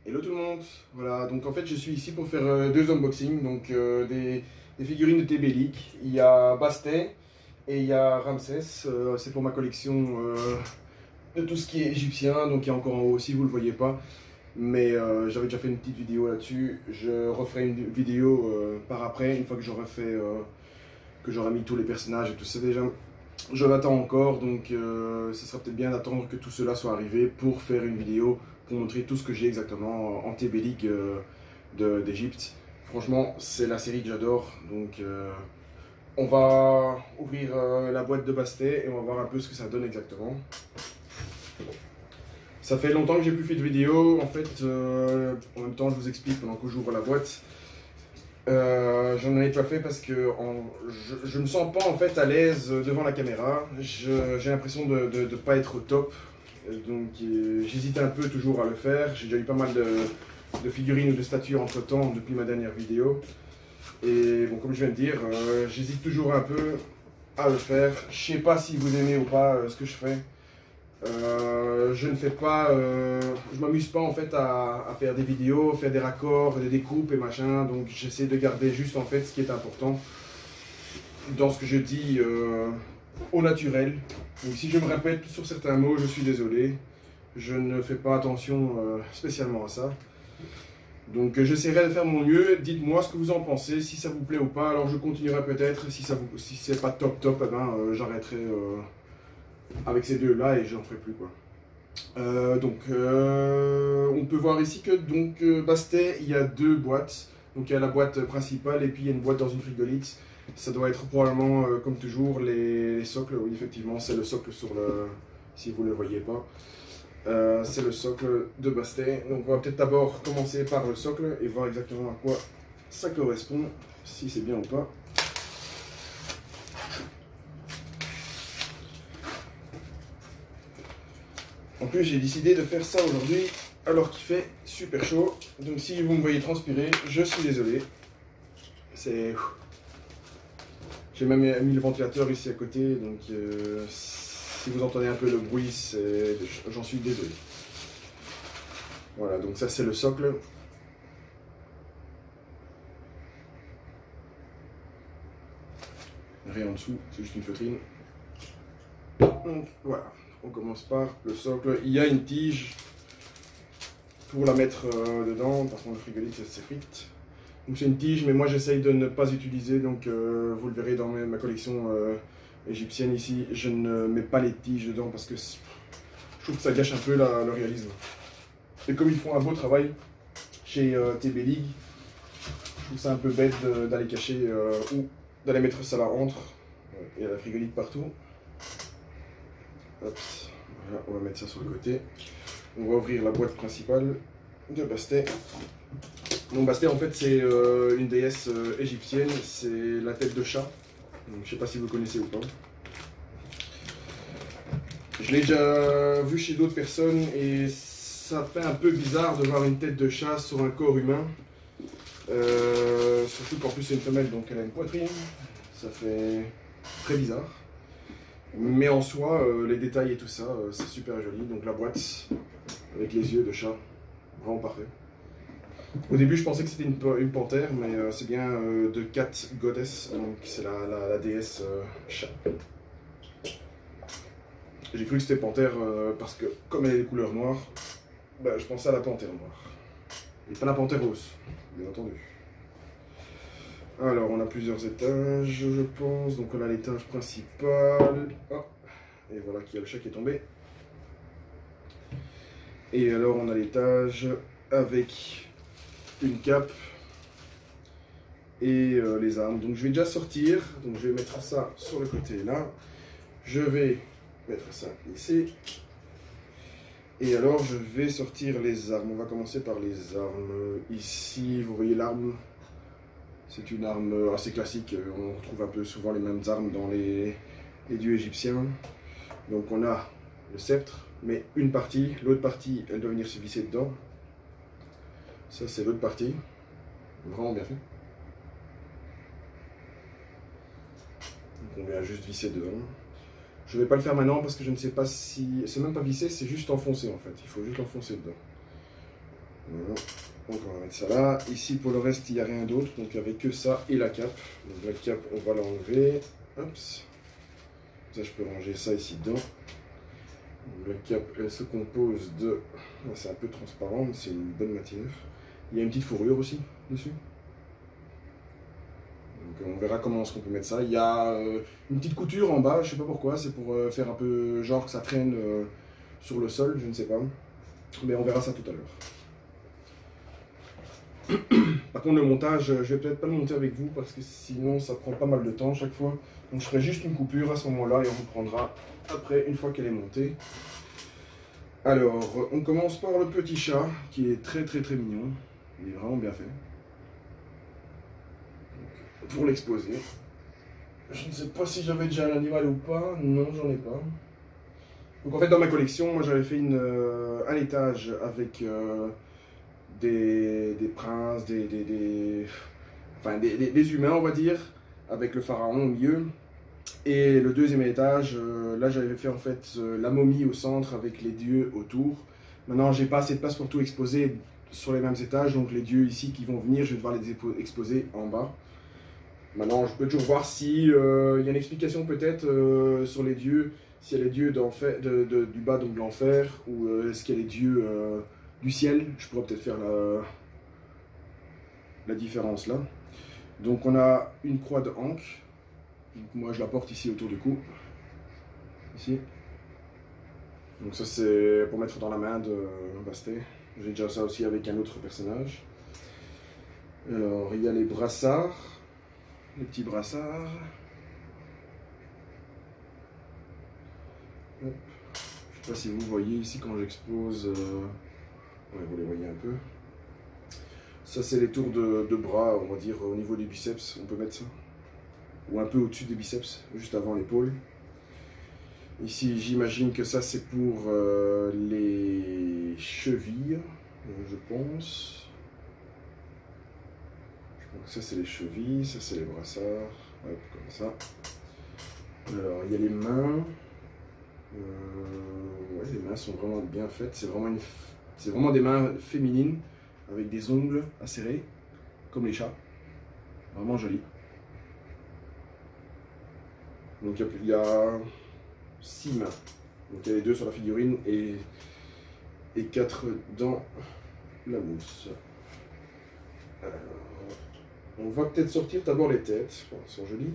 Hello tout le monde, voilà, donc en fait je suis ici pour faire deux unboxings, donc des figurines de TB League. Il y a Bastet et il y a Ramsès, c'est pour ma collection de tout ce qui est égyptien, donc il y a encore en haut si vous ne le voyez pas, mais j'avais déjà fait une petite vidéo là-dessus. Je referai une vidéo par après, une fois que j'aurai fait, que j'aurai mis tous les personnages et tout ça déjà. Je l'attends encore, donc ce sera peut-être bien d'attendre que tout cela soit arrivé pour faire une vidéo pour montrer tout ce que j'ai exactement en TB League d'Égypte. Franchement, c'est la série que j'adore, donc on va ouvrir la boîte de Bastet et on va voir un peu ce que ça donne exactement. Ça fait longtemps que j'ai plus fait de vidéo, en fait, en même temps je vous explique pendant que j'ouvre la boîte. J'en ai pas fait parce que je me sens pas en fait à l'aise devant la caméra. J'ai l'impression de pas être au top, donc j'hésite un peu toujours à le faire. J'ai déjà eu pas mal de figurines ou de statues entre temps depuis ma dernière vidéo, et bon, comme je viens de dire, j'hésite toujours un peu à le faire. Je sais pas si vous aimez ou pas ce que je fais. Je ne fais pas, je m'amuse pas en fait à faire des vidéos, faire des raccords, des découpes et machin, donc j'essaie de garder juste en fait ce qui est important dans ce que je dis au naturel. Donc si je me répète sur certains mots, je suis désolé, je ne fais pas attention spécialement à ça. Donc j'essaierai de faire mon mieux. Dites-moi ce que vous en pensez, si ça vous plaît ou pas, alors je continuerai peut-être. Si c'est pas top, eh ben, j'arrêterai avec ces deux là et j'en ferai plus quoi. On peut voir ici que Bastet, il y a deux boîtes. Donc il y a la boîte principale et puis il y a une boîte dans une frigolite. Ça doit être probablement comme toujours les socles. Oui, effectivement, c'est le socle sur le, si vous ne le voyez pas. C'est le socle de Bastet. Donc on va peut-être d'abord commencer par le socle et voir exactement à quoi ça correspond, si c'est bien ou pas. En plus, j'ai décidé de faire ça aujourd'hui alors qu'il fait super chaud. Donc si vous me voyez transpirer, je suis désolé. C'est... J'ai même mis le ventilateur ici à côté, donc si vous entendez un peu le bruit, j'en suis désolé. Voilà, donc ça c'est le socle. Rien en dessous, c'est juste une feutrine. Donc voilà. On commence par le socle. Il y a une tige pour la mettre dedans, parce que le frigolite s'effrite. Donc c'est une tige, mais moi j'essaye de ne pas utiliser, donc vous le verrez dans ma collection égyptienne ici, je ne mets pas les tiges dedans parce que je trouve que ça gâche un peu le réalisme. Et comme ils font un beau travail chez TB League, je trouve ça un peu bête d'aller cacher ou d'aller mettre ça là entre. Il y a la frigolite partout. Hop, voilà, on va mettre ça sur le côté. On va ouvrir la boîte principale de Bastet. Donc Bastet en fait c'est une déesse égyptienne, c'est la tête de chat. Donc, je sais pas si vous connaissez ou pas. Je l'ai déjà vu chez d'autres personnes et ça fait un peu bizarre de voir une tête de chat sur un corps humain. Surtout qu'en plus c'est une femelle, donc elle a une poitrine. Ça fait très bizarre. Mais en soi, les détails et tout ça, c'est super joli. Donc la boîte, avec les yeux de chat, vraiment parfait. Au début, je pensais que c'était une panthère, mais c'est bien de Cat Goddess, donc c'est la déesse chat. J'ai cru que c'était panthère parce que, comme elle est de couleur noire, bah, je pensais à la panthère noire. Et pas la panthère rose, bien entendu. Alors, on a plusieurs étages, je pense. Donc, on a l'étage principal. Oh, et voilà qu'il y a le chat qui est tombé. Et alors, on a l'étage avec une cape et les armes. Donc, je vais déjà sortir. Donc, je vais mettre ça sur le côté là. Je vais mettre ça ici. Et alors, je vais sortir les armes. On va commencer par les armes. Ici, vous voyez l'arme. C'est une arme assez classique, on retrouve un peu souvent les mêmes armes dans les dieux égyptiens. Donc on a le sceptre, mais une partie, l'autre partie, elle doit venir se visser dedans. Ça c'est l'autre partie, vraiment bien fait. Donc on vient juste visser dedans. Je ne vais pas le faire maintenant parce que je ne sais pas si... C'est même pas vissé, c'est juste enfoncé en fait, il faut juste l'enfoncer dedans. Voilà. Donc on va mettre ça là. Ici pour le reste il n'y a rien d'autre, donc il n'y avait que ça et la cape. Donc la cape on va l'enlever. Hop. Ça je peux ranger ça ici dedans. Donc, la cape elle se compose de... C'est un peu transparent mais c'est une bonne matière. Il y a une petite fourrure aussi dessus. Donc on verra comment est-ce qu'on peut mettre ça. Il y a une petite couture en bas, je sais pas pourquoi, c'est pour faire un peu genre que ça traîne sur le sol, je ne sais pas. Mais on verra ça tout à l'heure. Par contre le montage, je vais peut-être pas le monter avec vous parce que sinon ça prend pas mal de temps chaque fois. Donc je ferai juste une coupure à ce moment-là et on reprendra après une fois qu'elle est montée. Alors on commence par le petit chat qui est très mignon. Il est vraiment bien fait. Donc, pour l'exposer. Je ne sais pas si j'avais déjà un animal ou pas. Non, j'en ai pas. Donc en fait dans ma collection, moi j'avais fait un étage avec des princes, enfin, des humains on va dire, avec le pharaon au milieu. Et le deuxième étage, là j'avais fait en fait la momie au centre avec les dieux autour. Maintenant j'ai pas assez de place pour tout exposer sur les mêmes étages, donc les dieux ici qui vont venir, je vais devoir les exposer en bas. Maintenant je peux toujours voir si y a une explication peut-être sur les dieux, s'il y a les dieux du bas, donc de l'enfer, ou est-ce qu'il y a les dieux du ciel. Je pourrais peut-être faire la différence là. Donc on a une croix de Ankh. Donc moi je la porte ici autour du cou. Ici. Donc ça c'est pour mettre dans la main de Bastet. J'ai déjà ça aussi avec un autre personnage. Alors il y a les brassards. Les petits brassards. Hop. Je ne sais pas si vous voyez ici quand j'expose. Ouais, vous les voyez un peu. Ça c'est les tours de bras, on va dire au niveau des biceps, on peut mettre ça. Ou un peu au-dessus des biceps, juste avant l'épaule. Ici j'imagine que ça c'est pour les chevilles, je pense. Donc ça c'est les chevilles, ça c'est les brassards, ouais, comme ça. Alors il y a les mains. Ouais, les mains sont vraiment bien faites, c'est vraiment des mains féminines avec des ongles acérés, comme les chats, vraiment joli. Donc il y a 6 mains, donc il y a les 2 sur la figurine et 4 dans la mousse. Alors, on va peut-être sortir d'abord les têtes, elles sont jolies.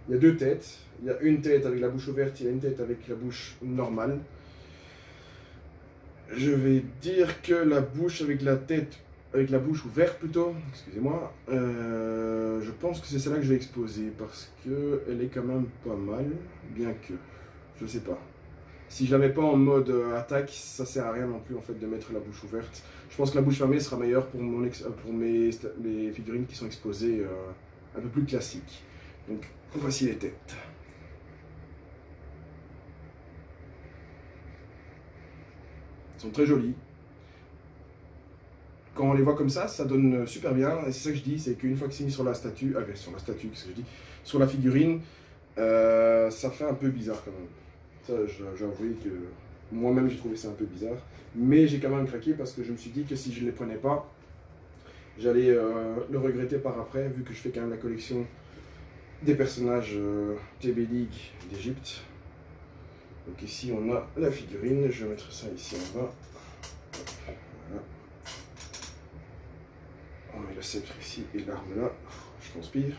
Il y a 2 têtes, il y a une tête avec la bouche ouverte, il y a une tête avec la bouche normale. Je vais dire que la bouche avec la tête, avec la bouche ouverte plutôt, excusez-moi, je pense que c'est celle-là que je vais exposer parce qu'elle est quand même pas mal, bien que, je sais pas. Si je la mets pas en mode attaque, ça sert à rien non plus en fait de mettre la bouche ouverte. Je pense que la bouche fermée sera meilleure pour mes figurines qui sont exposées un peu plus classiques. Donc voici les têtes. Elles sont très jolies. Quand on les voit comme ça donne super bien. Et c'est ça que je dis, c'est qu'une fois que c'est mis sur la statue, qu'est-ce que je dis, sur la figurine, ça fait un peu bizarre quand même. Ça, j'ai avoué que moi-même j'ai trouvé ça un peu bizarre. Mais j'ai quand même craqué parce que je me suis dit que si je ne les prenais pas, j'allais le regretter par après, vu que je fais quand même la collection des personnages TB League d'Égypte. Donc ici on a la figurine, je vais mettre ça ici en bas. Voilà. On met le sceptre ici et l'arme là. Je transpire.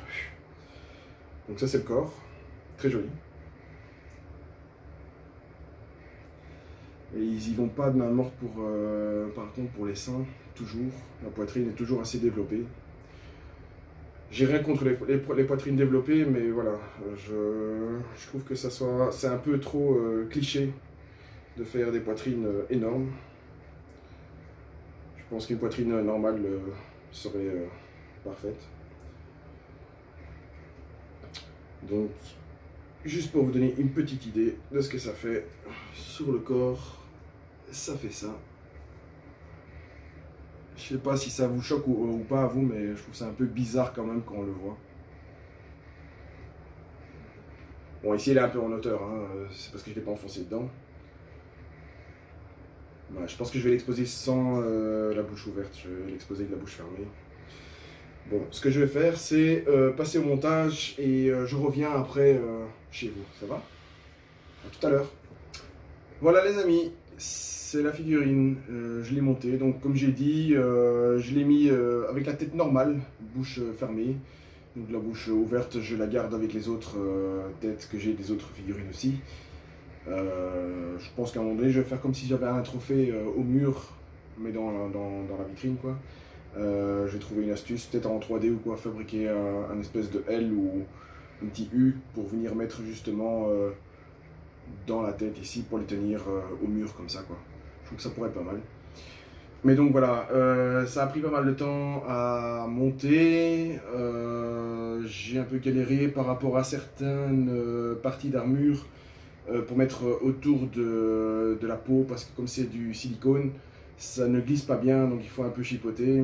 Donc ça c'est le corps, très joli. Et ils y vont pas de main morte par contre pour les seins, toujours. La poitrine est toujours assez développée. J'ai rien contre les poitrines développées, mais voilà, je trouve que c'est un peu trop cliché de faire des poitrines énormes. Je pense qu'une poitrine normale serait parfaite. Donc, juste pour vous donner une petite idée de ce que ça fait sur le corps, ça fait ça. Je sais pas si ça vous choque ou pas à vous, mais je trouve ça un peu bizarre quand même quand on le voit. Bon, ici il est un peu en hauteur, hein, c'est parce que je ne l'ai pas enfoncé dedans. Ouais, je pense que je vais l'exposer sans la bouche ouverte, je vais l'exposer avec la bouche fermée. Bon, ce que je vais faire, c'est passer au montage et je reviens après chez vous, ça va? À tout à l'heure. Voilà les amis, c'est la figurine, je l'ai montée, donc comme j'ai dit, je l'ai mis avec la tête normale, bouche fermée. Donc la bouche ouverte, je la garde avec les autres têtes que j'ai des autres figurines aussi. Je pense qu'à un moment donné, je vais faire comme si j'avais un trophée au mur, mais dans la vitrine quoi. J'ai trouvé une astuce, peut-être en 3D ou quoi, fabriquer un espèce de L ou un petit U pour venir mettre justement dans la tête ici pour les tenir au mur comme ça quoi. Je trouve que ça pourrait être pas mal. Mais donc voilà, ça a pris pas mal de temps à monter. J'ai un peu galéré par rapport à certaines parties d'armure pour mettre autour de la peau parce que comme c'est du silicone, ça ne glisse pas bien donc il faut un peu chipoter.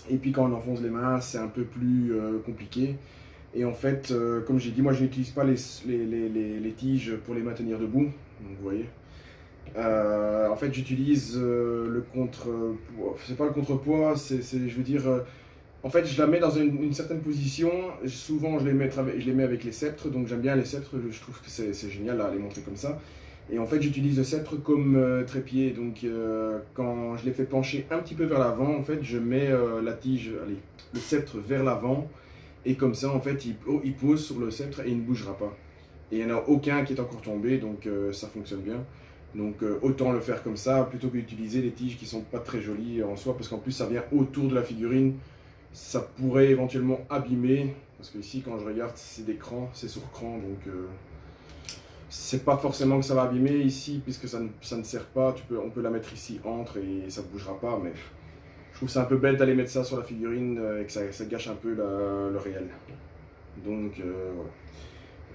Et puis quand on enfonce les mains, c'est un peu plus compliqué. Et en fait, comme j'ai dit, moi je n'utilise pas les tiges pour les maintenir debout. Donc vous voyez. En fait, j'utilise le contre-poids. C'est pas le contrepoids, je veux dire. En fait, je la mets dans une certaine position. Souvent, je les mets avec les sceptres. Donc j'aime bien les sceptres. Je trouve que c'est génial à les montrer comme ça. Et en fait, j'utilise le sceptre comme trépied. Donc, quand je les fais pencher un petit peu vers l'avant, en fait, je mets la tige, allez, le sceptre vers l'avant. Et comme ça, en fait, il pose sur le sceptre et il ne bougera pas. Et il n'y en a aucun qui est encore tombé, donc ça fonctionne bien. Donc, autant le faire comme ça, plutôt que d'utiliser les tiges qui sont pas très jolies en soi, parce qu'en plus, ça vient autour de la figurine. Ça pourrait éventuellement abîmer, parce que ici, quand je regarde, c'est des crans, c'est sur cran, donc... c'est pas forcément que ça va abîmer ici, puisque ça ne sert pas. On peut la mettre ici entre et ça ne bougera pas, mais je trouve que c'est un peu bête d'aller mettre ça sur la figurine et que ça gâche un peu le réel. Donc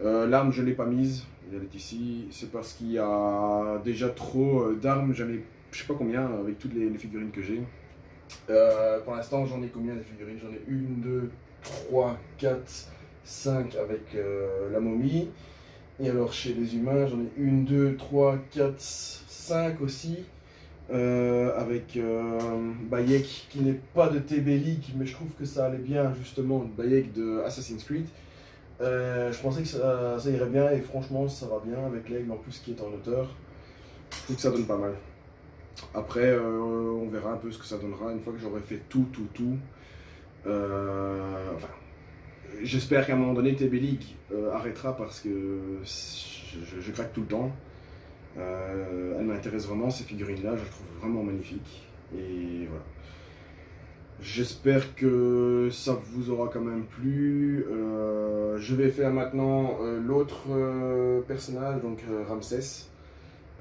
voilà. L'arme, je ne l'ai pas mise, elle est ici. C'est parce qu'il y a déjà trop d'armes. J'en ai, je sais pas combien, avec toutes les figurines que j'ai. Pour l'instant, j'en ai combien de figurines? J'en ai 1, 2, 3, 4, 5 avec la momie. Et alors chez les humains, j'en ai 1, 2, 3, 4, 5 aussi. Avec Bayek qui n'est pas de TB-League, mais je trouve que ça allait bien justement, Bayek de Assassin's Creed. Je pensais que ça irait bien et franchement ça va bien avec l'aigle en plus qui est en hauteur. Je trouve que ça donne pas mal. Après on verra un peu ce que ça donnera une fois que j'aurai fait tout. Enfin, j'espère qu'à un moment donné TB-League arrêtera parce que je craque tout le temps. Elle m'intéresse vraiment, ces figurines-là, je les trouve vraiment magnifiques. Et voilà. J'espère que ça vous aura quand même plu. Je vais faire maintenant l'autre personnage, donc Ramsès.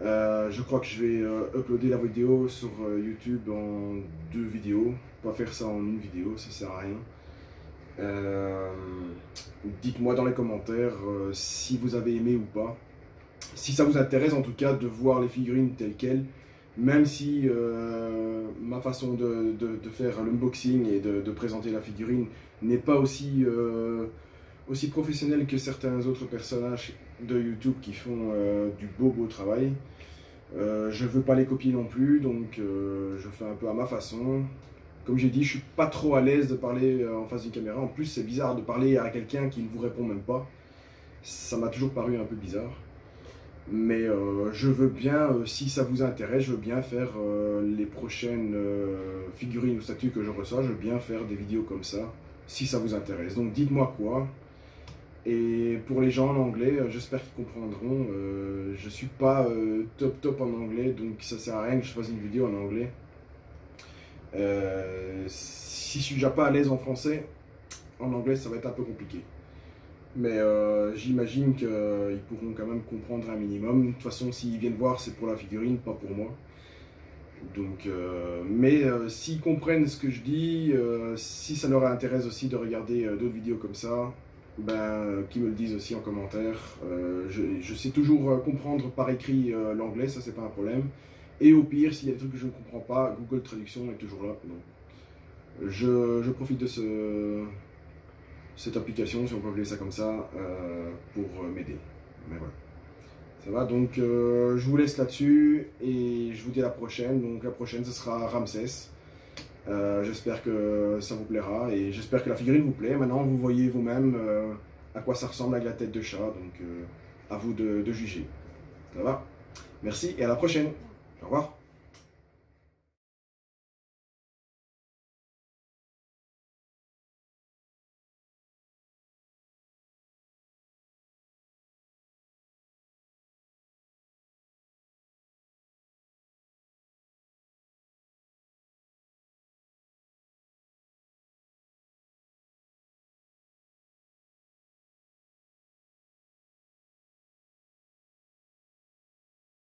Je crois que je vais uploader la vidéo sur YouTube en 2 vidéos. Pas faire ça en une vidéo, ça sert à rien. Dites-moi dans les commentaires si vous avez aimé ou pas. Si ça vous intéresse en tout cas de voir les figurines telles quelles, même si ma façon de faire l'unboxing et de présenter la figurine n'est pas aussi professionnelle que certains autres personnages de YouTube qui font du beau travail. Je ne veux pas les copier non plus, donc je fais un peu à ma façon. Comme j'ai dit, je suis pas trop à l'aise de parler en face d'une caméra. En plus, c'est bizarre de parler à quelqu'un qui ne vous répond même pas. Ça m'a toujours paru un peu bizarre. Mais je veux bien, si ça vous intéresse, je veux bien faire les prochaines figurines ou statues que je reçois. Je veux bien faire des vidéos comme ça, si ça vous intéresse. Donc dites-moi quoi. Et pour les gens en anglais, j'espère qu'ils comprendront. Je suis pas top en anglais, donc ça sert à rien que je fasse une vidéo en anglais. Si je suis déjà pas à l'aise en français, en anglais ça va être un peu compliqué. Mais j'imagine qu'ils pourront quand même comprendre un minimum. De toute façon, s'ils viennent voir, c'est pour la figurine, pas pour moi. Donc, mais s'ils comprennent ce que je dis, si ça leur intéresse aussi de regarder d'autres vidéos comme ça, ben, qu'ils me le disent aussi en commentaire. Je sais toujours comprendre par écrit l'anglais, ça c'est pas un problème. Et au pire, s'il y a des trucs que je ne comprends pas, Google Traduction est toujours là. Donc, je profite de cette application, si on peut appeler ça comme ça, pour m'aider. Mais voilà. Ça va, donc je vous laisse là-dessus et je vous dis à la prochaine. Donc la prochaine, ce sera Ramsès. J'espère que ça vous plaira et j'espère que la figurine vous plaît. Maintenant, vous voyez vous-même à quoi ça ressemble avec la tête de chat, donc à vous de juger. Ça va? Merci et à la prochaine. Au revoir.